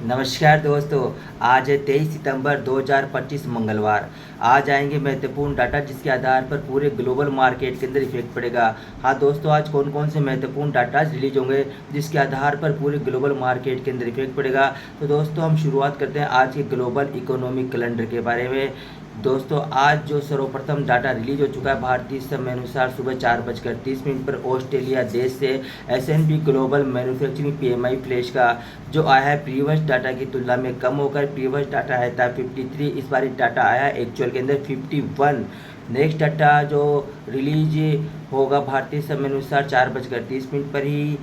नमस्कार दोस्तों। आज है 23 सितंबर 2025 मंगलवार। आज आएंगे महत्वपूर्ण डाटा जिसके आधार पर पूरे ग्लोबल मार्केट के अंदर इफेक्ट पड़ेगा। हाँ दोस्तों, आज कौन कौन से महत्वपूर्ण डाटा रिलीज होंगे जिसके आधार पर पूरे ग्लोबल मार्केट के अंदर इफेक्ट पड़ेगा। तो दोस्तों हम शुरुआत करते हैं आज के ग्लोबल इकोनॉमिक कैलेंडर के बारे में। दोस्तों आज जो सर्वप्रथम डाटा रिलीज हो चुका है भारतीय समय अनुसार सुबह 4:30 पर ऑस्ट्रेलिया देश से S&P global manufacturing PMI flash का जो आया है प्रीवियस डाटा की तुलना में कम होकर प्रीवियस डाटा आया था 53, इस बार डाटा आया है एक्चुअल के अंदर 51। नेक्स्ट डाटा जो रिलीज होगा भारतीय समय अनुसार 4:30 पर ही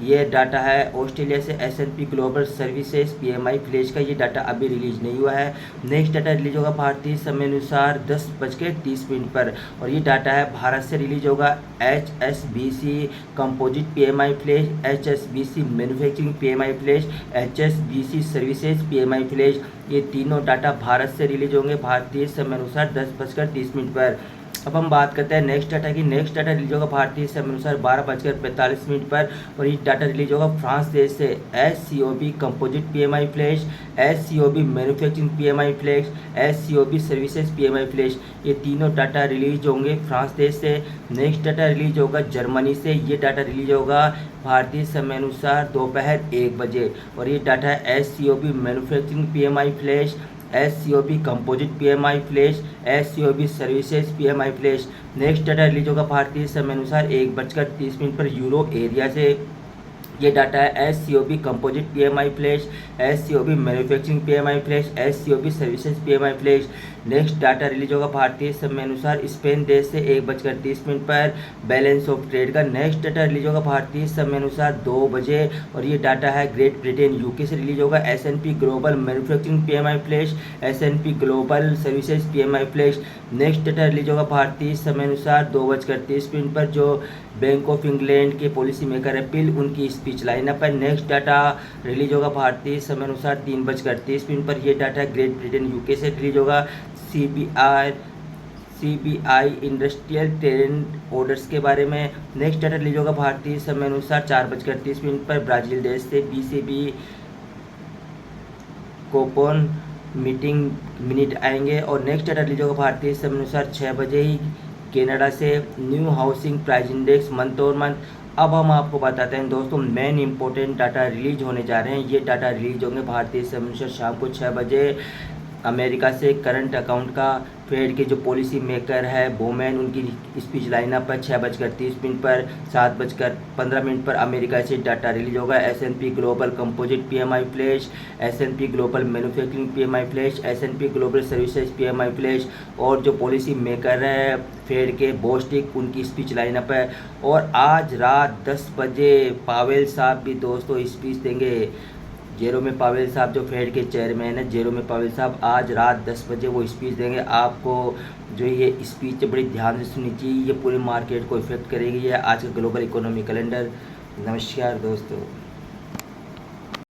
ये डाटा है ऑस्ट्रेलिया से S&P global services PMI flash का। ये डाटा अभी रिलीज नहीं हुआ है। नेक्स्ट डाटा रिलीज होगा भारतीय समय अनुसार 10:30 पर और ये डाटा है भारत से रिलीज होगा HSBC composite PMI flash, HSBC manufacturing PMI flash, HSBC services PMI flash. ये तीनों डाटा भारत से रिलीज होंगे भारतीय समय अनुसार 10:30 पर। अब हम बात करते हैं नेक्स्ट डाटा की। नेक्स्ट डाटा रिलीज होगा भारतीय समय अनुसार 12:45 पर और ये डाटा रिलीज होगा फ्रांस देश से SCOB composite PMI flash, SCOB manufacturing PMI flash, SCOB services PMI flash. ये तीनों डाटा रिलीज होंगे फ्रांस देश से। नेक्स्ट डाटा रिलीज होगा जर्मनी से। ये डाटा रिलीज होगा भारतीय समय अनुसार दोपहर 1 बजे और ये डाटा है SCOB manufacturing PMI flash, SCOB composite PMI flash, SCOB services PMI flash. Next data release होगा भारतीय समय अनुसार 1:30 पर यूरो एरिया से। ये डाटा है SCOB composite PMI flash, SCOB manufacturing PMI flash, SCOB services PMI flash. Next data release होगा भारतीय समय अनुसार स्पेन देश से 1:30 पर बैलेंस ऑफ ट्रेड का। नेक्स्ट डाटा रिलीज होगा भारतीय समय अनुसार 2 बजे और ये डाटा है ग्रेट ब्रिटेन UK से रिलीज होगा S&P global manufacturing PMI flash, S&P global services PMI flash. Next data release होगा भारतीय समय अनुसार 2:30 पर जो बैंक ऑफ इंग्लैंड के पॉलिसी मेकर है पिल उनकी स्पीच लाइनअप है। नेक्स्ट डाटा रिलीज होगा भारतीय समय अनुसार 3:30 पर। ये डाटा ग्रेट ब्रिटेन UK से रिलीज होगा CBI इंडस्ट्रियल ट्रेंड ऑर्डर्स के बारे में। नेक्स्ट डाटा रिलीज होगा भारतीय समय अनुसार 4:30 पर ब्राज़ील देश से BCB कोपोन मीटिंग मिनट आएंगे और नेक्स्ट डाटा रिलीज होगा भारतीय समय अनुसार 6 बजे ही कनाडा से new housing price index month और मंथ। अब हम आपको बताते हैं दोस्तों मेन इंपॉर्टेंट डाटा रिलीज होने जा रहे हैं। ये डाटा रिलीज होंगे भारतीय समय अनुसार शाम को 6 बजे अमेरिका से। करंट अकाउंट का फेड के जो पॉलिसी मेकर है बोमैन उनकी स्पीच लाइनअप है 6:30 पर। 7:15 पर अमेरिका से डाटा रिलीज होगा S&P global composite PMI flash, S&P global manufacturing PMI flash, S&P global services PMI flash और जो पॉलिसी मेकर है फेड के बोस्टिक उनकी स्पीच लाइनअप है। और आज रात 10 बजे पावेल साहब भी दोस्तों स्पीच देंगे। जेरोमी पावेल साहब जो फेड के चेयरमैन है जेरोमी पावेल साहब आज रात 10 बजे वो स्पीच देंगे। आपको जो ये स्पीच बड़ी ध्यान से सुननी चाहिए, ये पूरे मार्केट को इफेक्ट करेगी। ये आज का ग्लोबल इकोनॉमी कैलेंडर। नमस्कार दोस्तों।